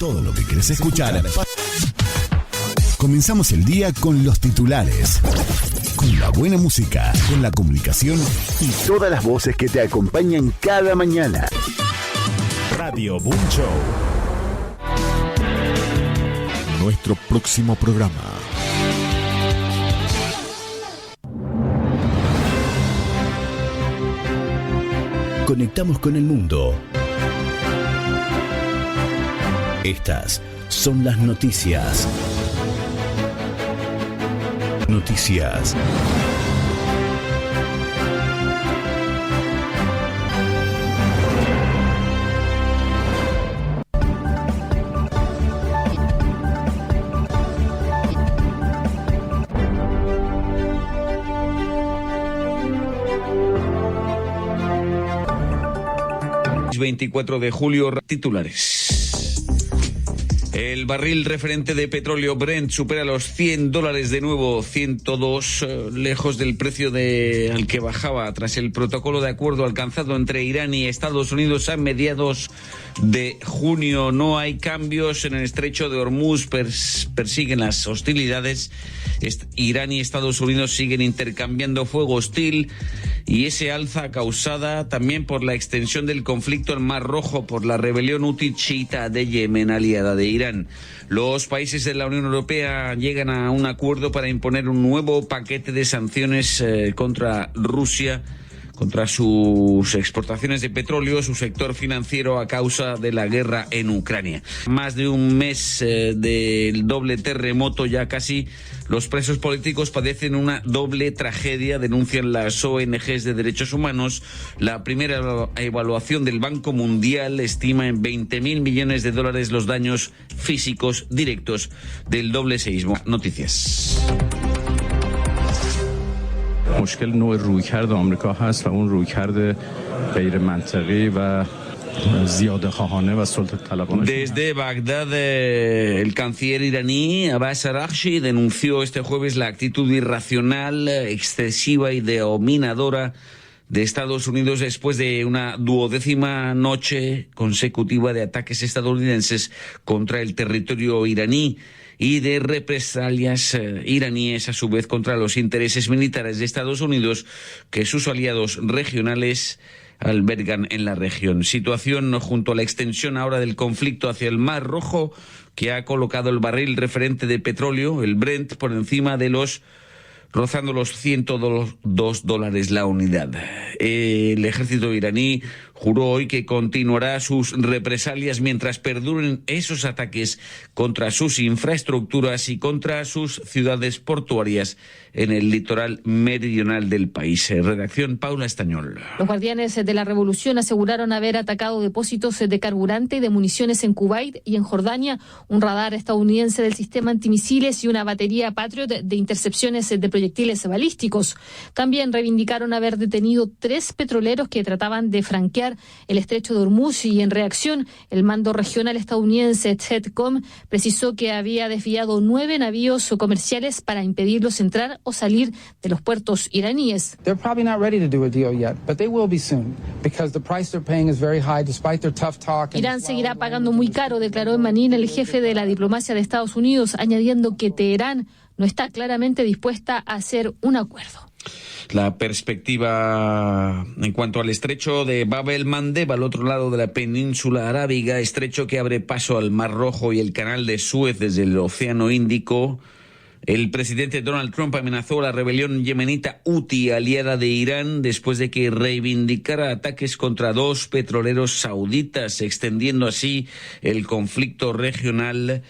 Todo lo que querés escuchar. Comenzamos el día con los titulares, con la buena música, con la comunicación y todas las voces que te acompañan cada mañana. Radio Boom Show. Nuestro próximo programa. Conectamos con el mundo. Estas son las noticias. Noticias. ...24 de julio, titulares. El barril referente de petróleo Brent supera los $100 de nuevo, 102, lejos del precio al que bajaba tras el protocolo de acuerdo alcanzado entre Irán y Estados Unidos a mediados de junio. No hay cambios en el estrecho de Hormuz, persiguen las hostilidades. Irán y Estados Unidos siguen intercambiando fuego hostil y ese alza causada también por la extensión del conflicto en Mar Rojo por la rebelión hutí chiita de Yemen, aliada de Irán. Los países de la Unión Europea llegan a un acuerdo para imponer un nuevo paquete de sanciones contra Rusia, contra sus exportaciones de petróleo, su sector financiero a causa de la guerra en Ucrania. Más de un mes del doble terremoto, ya casi los presos políticos padecen una doble tragedia, denuncian las ONGs de derechos humanos. La primera evaluación del Banco Mundial estima en $20.000 millones los daños físicos directos del doble seísmo. Noticias. مشکل نوع رویکرد آمریکا هست و اون رویکرد غیر منطقی و زیاده خواهانه و سلطه طلبانه. Desde Bagdad, el canciller iraní Abbas Araghchi denunció este jueves la actitud irracional, excesiva y dominadora de Estados Unidos después de una 12ª noche consecutiva de ataques estadounidenses contra el territorio iraní y de represalias iraníes a su vez contra los intereses militares de Estados Unidos que sus aliados regionales albergan en la región. Situación junto a la extensión ahora del conflicto hacia el Mar Rojo que ha colocado el barril referente de petróleo, el Brent, por encima de rozando los $102 la unidad. El ejército iraní juró hoy que continuará sus represalias mientras perduren esos ataques contra sus infraestructuras y contra sus ciudades portuarias en el litoral meridional del país. Redacción Paula Estañol. Los guardianes de la revolución aseguraron haber atacado depósitos de carburante y de municiones en Kuwait y en Jordania, un radar estadounidense del sistema antimisiles y una batería Patriot de intercepciones de proyectiles balísticos. También reivindicaron haber detenido 3 petroleros que trataban de franquear el estrecho de Hormuz y en reacción el mando regional estadounidense CENTCOM precisó que había desviado 9 navíos comerciales para impedirlos entrar o salir de los puertos iraníes. Irán seguirá pagando muy caro, declaró en Manila el jefe de la diplomacia de Estados Unidos, añadiendo que Teherán no está claramente dispuesta a hacer un acuerdo. La perspectiva en cuanto al estrecho de Bab el-Mandeb, al otro lado de la península arábiga, estrecho que abre paso al Mar Rojo y el canal de Suez desde el Océano Índico. El presidente Donald Trump amenazó a la rebelión yemenita Houthi, aliada de Irán, después de que reivindicara ataques contra 2 petroleros sauditas, extendiendo así el conflicto regional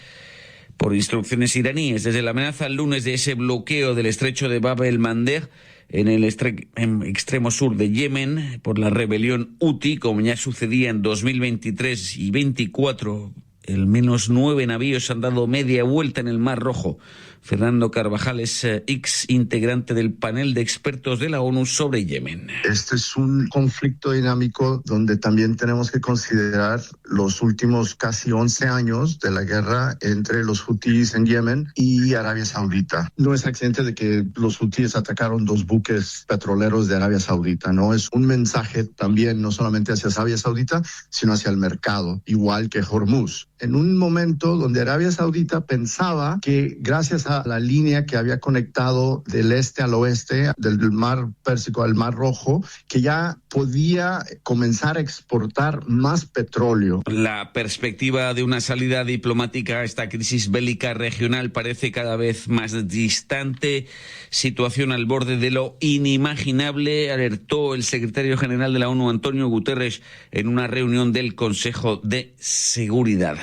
por instrucciones iraníes. Desde la amenaza el lunes de ese bloqueo del estrecho de Bab el-Mandeb en el extremo sur de Yemen por la rebelión Houthi, como ya sucedía en 2023 y 2024, al menos 9 navíos han dado media vuelta en el Mar Rojo. Fernando Carvajal es ex integrante del panel de expertos de la ONU sobre Yemen. Este es un conflicto dinámico donde también tenemos que considerar los últimos casi 11 años de la guerra entre los hutíes en Yemen y Arabia Saudita. No es accidente de que los hutíes atacaron 2 buques petroleros de Arabia Saudita, ¿no? Es un mensaje también no solamente hacia Arabia Saudita, sino hacia el mercado, igual que Hormuz. en un momento donde Arabia Saudita pensaba que gracias a la línea que había conectado del este al oeste, del mar Pérsico al mar Rojo, que ya podía comenzar a exportar más petróleo. La perspectiva de una salida diplomática a esta crisis bélica regional parece cada vez más distante. Situación al borde de lo inimaginable, alertó el secretario general de la ONU, Antonio Guterres, en una reunión del Consejo de Seguridad.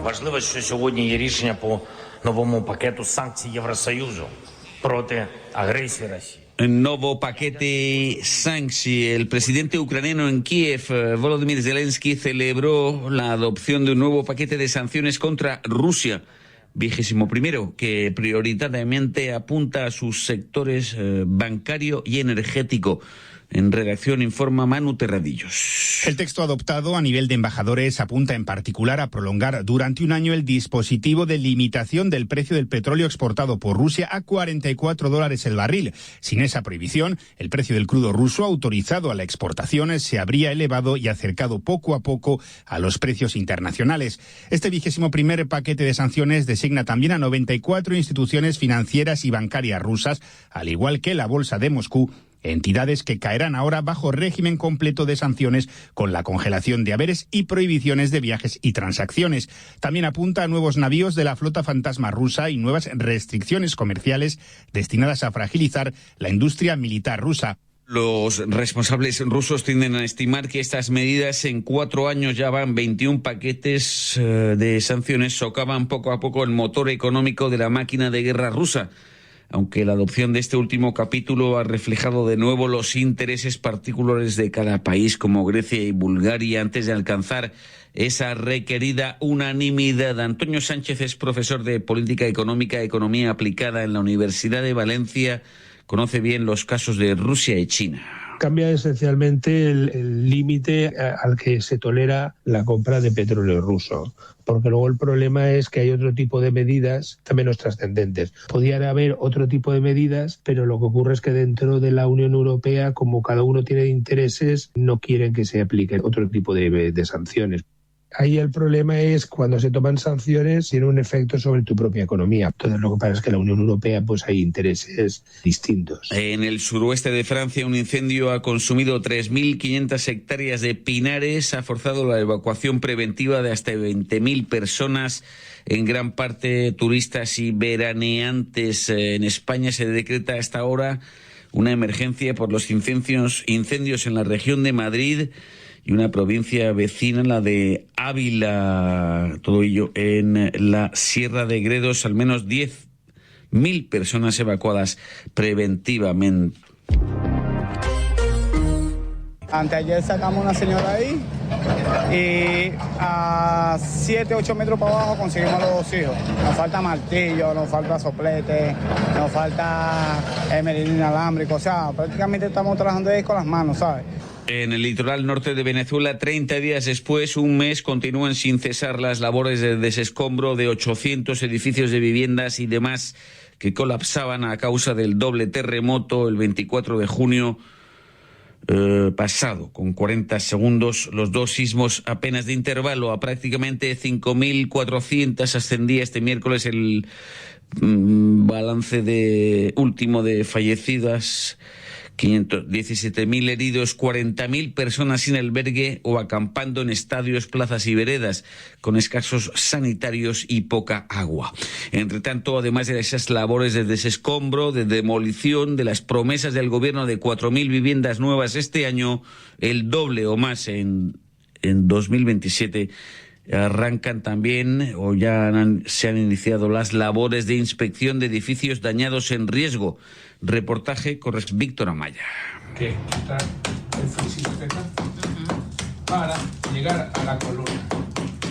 Важливо, що сьогодні є рішення по новому пакету санкцій Євросоюзу проти агресії Росії. Nuevo paquete sancción. El presidente ucraniano en Kiev, Volodymyr Zelensky, celebró la adopción de un nuevo paquete de sanciones contra Rusia, 21º, que prioritariamente apunta a sus sectores bancario y energético. En redacción informa Manu Terradillos. El texto adoptado a nivel de embajadores apunta en particular a prolongar durante un año el dispositivo de limitación del precio del petróleo exportado por Rusia a $44 el barril. Sin esa prohibición, el precio del crudo ruso autorizado a la exportación se habría elevado y acercado poco a poco a los precios internacionales. Este 21º paquete de sanciones designa también a 94 instituciones financieras y bancarias rusas, al igual que la Bolsa de Moscú, entidades que caerán ahora bajo régimen completo de sanciones con la congelación de haberes y prohibiciones de viajes y transacciones. También apunta a nuevos navíos de la flota fantasma rusa y nuevas restricciones comerciales destinadas a fragilizar la industria militar rusa. Los responsables rusos tienden a estimar que estas medidas en 4 años ya van 21 paquetes de sanciones, socavan poco a poco el motor económico de la máquina de guerra rusa. Aunque la adopción de este último capítulo ha reflejado de nuevo los intereses particulares de cada país, como Grecia y Bulgaria, antes de alcanzar esa requerida unanimidad. Antonio Sánchez es profesor de Política Económica y Economía Aplicada en la Universidad de Valencia. Conoce bien los casos de Rusia y China. Cambia esencialmente el límite al que se tolera la compra de petróleo ruso, porque luego el problema es que hay otro tipo de medidas también menos trascendentes. Podrían haber otro tipo de medidas, pero lo que ocurre es que dentro de la Unión Europea, como cada uno tiene intereses, no quieren que se apliquen otro tipo de sanciones. Ahí el problema es cuando se toman sanciones tiene un efecto sobre tu propia economía. Entonces lo que pasa es que en la Unión Europea pues hay intereses distintos. En el suroeste de Francia un incendio ha consumido 3.500 hectáreas de pinares, ha forzado la evacuación preventiva de hasta 20.000 personas, en gran parte turistas y veraneantes. En España se decreta hasta ahora una emergencia por los incendios en la región de Madrid y una provincia vecina, la de Ávila, todo ello en la Sierra de Gredos, al menos 10.000 personas evacuadas preventivamente. Anteayer sacamos una señora ahí y a 7-8 metros para abajo conseguimos a los 2 hijos. Nos falta martillo, nos falta soplete, nos falta merilín inalámbrico, o sea, prácticamente estamos trabajando ahí con las manos, ¿sabes? En el litoral norte de Venezuela, 30 días después, un mes, continúan sin cesar las labores de desescombro de 800 edificios de viviendas y demás que colapsaban a causa del doble terremoto el 24 de junio pasado, con 40 segundos, los 2 sismos apenas de intervalo. A prácticamente 5.400 ascendía este miércoles el balance último de fallecidas. 517.000 heridos, 40.000 personas sin albergue o acampando en estadios, plazas y veredas, con escasos sanitarios y poca agua. Entre tanto, además de esas labores de desescombro, de demolición, de las promesas del gobierno de 4.000 viviendas nuevas este año, el doble o más en 2027, arrancan también o ya se han iniciado las labores de inspección de edificios dañados en riesgo. Reportaje con Víctor Amaya. Que quitar el fusil para llegar a la columna.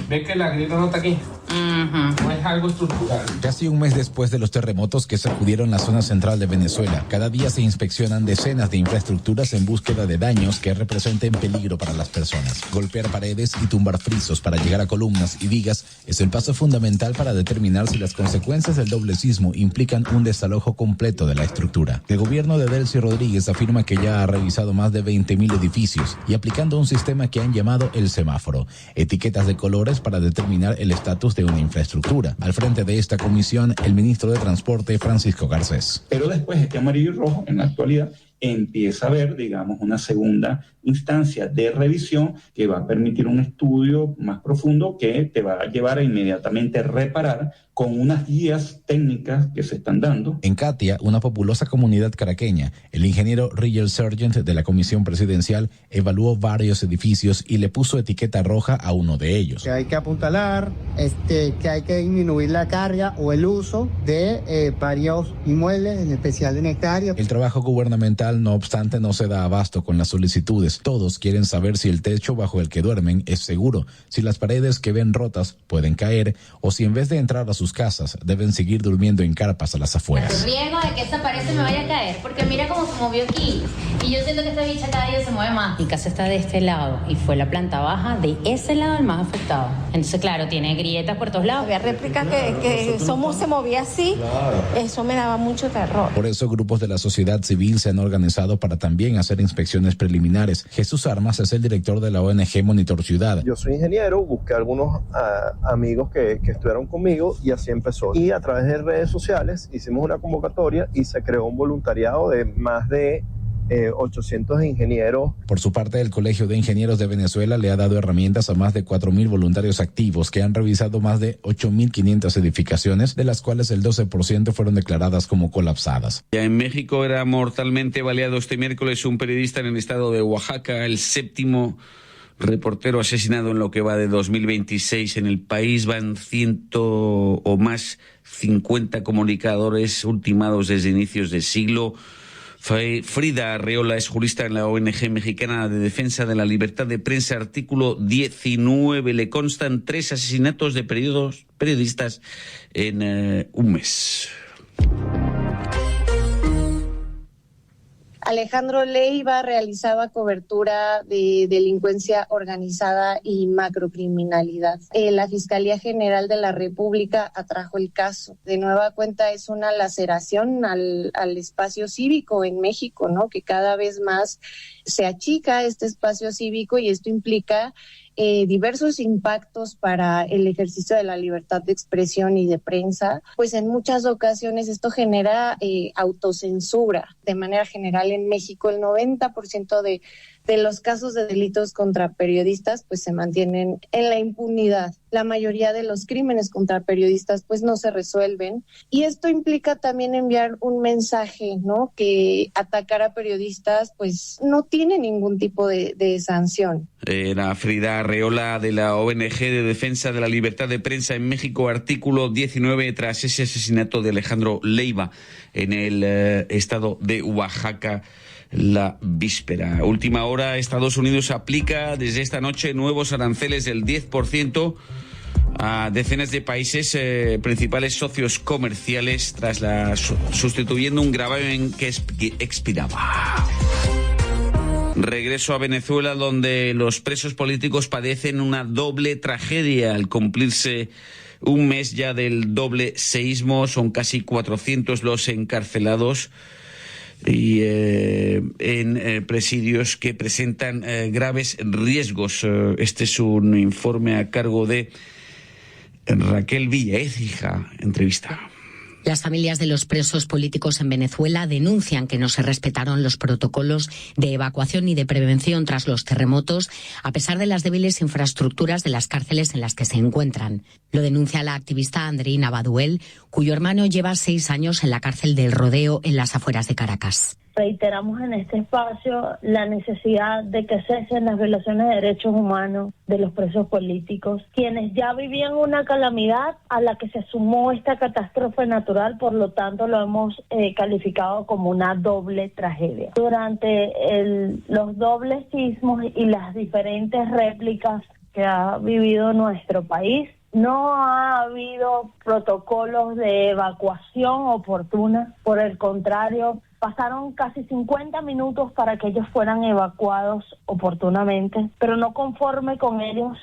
¿Ves que la grieta no está aquí? No es algo estructural. Casi un mes después de los terremotos que sacudieron la zona central de Venezuela, cada día se inspeccionan decenas de infraestructuras en búsqueda de daños que representen peligro para las personas. Golpear paredes y tumbar frisos para llegar a columnas y vigas es el paso fundamental para determinar si las consecuencias del doble sismo implican un desalojo completo de la estructura. El gobierno de Delcy Rodríguez afirma que ya ha revisado más de 20.000 edificios y aplicando un sistema que han llamado el semáforo, etiquetas de colores para determinar el estatus de una infraestructura. Al frente de esta comisión, el ministro de Transporte, Francisco Garcés. Pero después este amarillo y rojo, en la actualidad, empieza a haber, digamos, una segunda instancia de revisión que va a permitir un estudio más profundo que te va a llevar a inmediatamente reparar con unas guías técnicas que se están dando. En Catia, una populosa comunidad caraqueña, el ingeniero Rigel Sargent de la Comisión Presidencial evaluó varios edificios y le puso etiqueta roja a uno de ellos. Que hay que apuntalar, que hay que disminuir la carga o el uso de varios inmuebles, en especial en hectáreas. El trabajo gubernamental, no obstante, no se da abasto con las solicitudes. Todos quieren saber si el techo bajo el que duermen es seguro, si las paredes que ven rotas pueden caer o si en vez de entrar a sus casas deben seguir durmiendo en carpas a las afueras. El riesgo de que esa pared se me vaya a caer, porque mira cómo se movió aquí y yo siento que esta bicha cada día se mueve más. Mi casa está de este lado y fue la planta baja de ese lado el más afectado. Entonces, claro, tiene grietas por todos lados. Había réplicas que Somos se movía así, claro. Eso me daba mucho terror. Por eso grupos de la sociedad civil se han organizado para también hacer inspecciones preliminares. Jesús Armas es el director de la ONG Monitor Ciudad. Yo soy ingeniero, busqué algunos amigos que estuvieron conmigo y así empezó. Y a través de redes sociales hicimos una convocatoria y se creó un voluntariado de más de 800 ingenieros. Por su parte, el Colegio de Ingenieros de Venezuela le ha dado herramientas a más de 4.000 voluntarios activos que han revisado más de 8.500 edificaciones, de las cuales el 12% fueron declaradas como colapsadas. Ya en México era mortalmente baleado este miércoles un periodista en el estado de Oaxaca, el séptimo reportero asesinado en lo que va de 2026 en el país. Van 100 o más 50 comunicadores ultimados desde inicios de siglo. Frida Arreola es jurista en la ONG mexicana de defensa de la libertad de prensa. Artículo 19. Le constan 3 asesinatos de periodistas en un mes. Alejandro Leiva realizaba cobertura de delincuencia organizada y macrocriminalidad. La Fiscalía General de la República atrajo el caso. De nueva cuenta es una laceración al espacio cívico en México, ¿no? Que cada vez más se achica este espacio cívico y esto implica diversos impactos para el ejercicio de la libertad de expresión y de prensa. Pues en muchas ocasiones esto genera autocensura. De manera general en México el 90% de los casos de delitos contra periodistas pues se mantienen en la impunidad. La mayoría de los crímenes contra periodistas pues no se resuelven y esto implica también enviar un mensaje, ¿no? Que atacar a periodistas pues no tiene ningún tipo de sanción. Era Frida Arreola de la ONG de Defensa de la Libertad de Prensa en México, artículo 19, tras ese asesinato de Alejandro Leiva en el estado de Oaxaca la víspera. Última hora, Estados Unidos aplica desde esta noche nuevos aranceles del 10% a decenas de países principales socios comerciales tras sustituyendo un gravamen que expiraba. Regreso a Venezuela, donde los presos políticos padecen una doble tragedia al cumplirse un mes ya del doble seísmo. Son casi 400 los encarcelados y en presidios que presentan graves riesgos. Este es un informe a cargo de Raquel Villaécija. Entrevista. Las familias de los presos políticos en Venezuela denuncian que no se respetaron los protocolos de evacuación y de prevención tras los terremotos, a pesar de las débiles infraestructuras de las cárceles en las que se encuentran. Lo denuncia la activista Andreina Baduel, cuyo hermano lleva 6 años en la cárcel del Rodeo en las afueras de Caracas. Reiteramos en este espacio la necesidad de que cesen las violaciones de derechos humanos de los presos políticos, quienes ya vivían una calamidad a la que se sumó esta catástrofe natural, por lo tanto lo hemos calificado como una doble tragedia. Durante los dobles sismos y las diferentes réplicas que ha vivido nuestro país, No ha habido protocolos de evacuación oportuna, por el contrario, pasaron casi 50 minutos para que ellos fueran evacuados oportunamente, pero no conforme con ellos,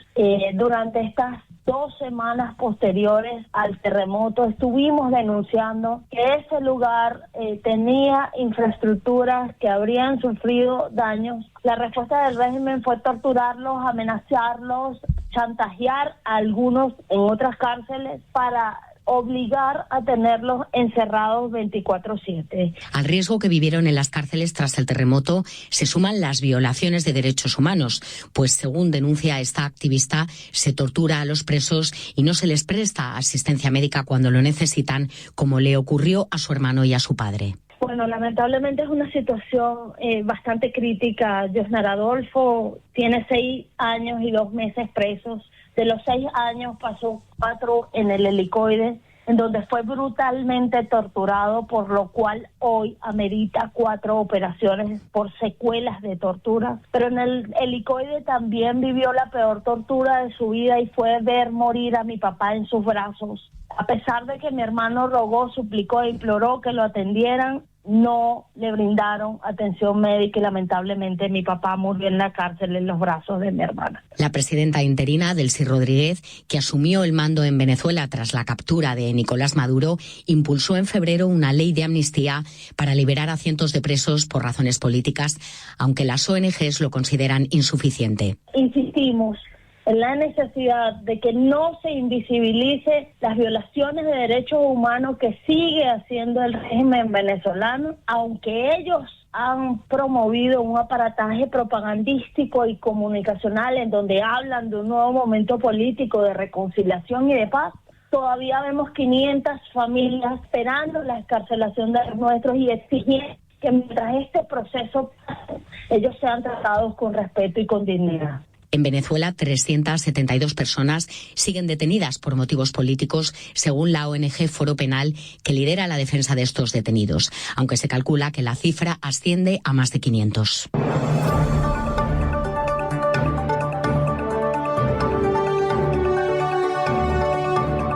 durante estas 2 semanas posteriores al terremoto estuvimos denunciando que ese lugar tenía infraestructuras que habrían sufrido daños. La respuesta del régimen fue torturarlos, amenazarlos, chantajear a algunos en otras cárceles para obligar a tenerlos encerrados 24/7. Al riesgo que vivieron en las cárceles tras el terremoto se suman las violaciones de derechos humanos, pues según denuncia esta activista, se tortura a los presos y no se les presta asistencia médica cuando lo necesitan, como le ocurrió a su hermano y a su padre. Bueno, lamentablemente es una situación bastante crítica. Josnar Adolfo tiene 6 años y 2 meses presos. De los 6 años pasó 4 en el helicoide, en donde fue brutalmente torturado, por lo cual hoy amerita 4 operaciones por secuelas de tortura. Pero en el helicoide también vivió la peor tortura de su vida y fue ver morir a mi papá en sus brazos. A pesar de que mi hermano rogó, suplicó e imploró que lo atendieran, no le brindaron atención médica y lamentablemente mi papá murió en la cárcel en los brazos de mi hermana. La presidenta interina, Delcy Rodríguez, que asumió el mando en Venezuela tras la captura de Nicolás Maduro, impulsó en febrero una ley de amnistía para liberar a cientos de presos por razones políticas, aunque las ONGs lo consideran insuficiente. Insistimos en la necesidad de que no se invisibilice las violaciones de derechos humanos que sigue haciendo el régimen venezolano, aunque ellos han promovido un aparataje propagandístico y comunicacional en donde hablan de un nuevo momento político de reconciliación y de paz. Todavía vemos 500 familias esperando la excarcelación de los nuestros y exigiendo que mientras este proceso pase, ellos sean tratados con respeto y con dignidad. En Venezuela, 372 personas siguen detenidas por motivos políticos, según la ONG Foro Penal, que lidera la defensa de estos detenidos, aunque se calcula que la cifra asciende a más de 500.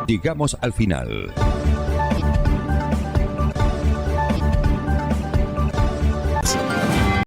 Llegamos al final.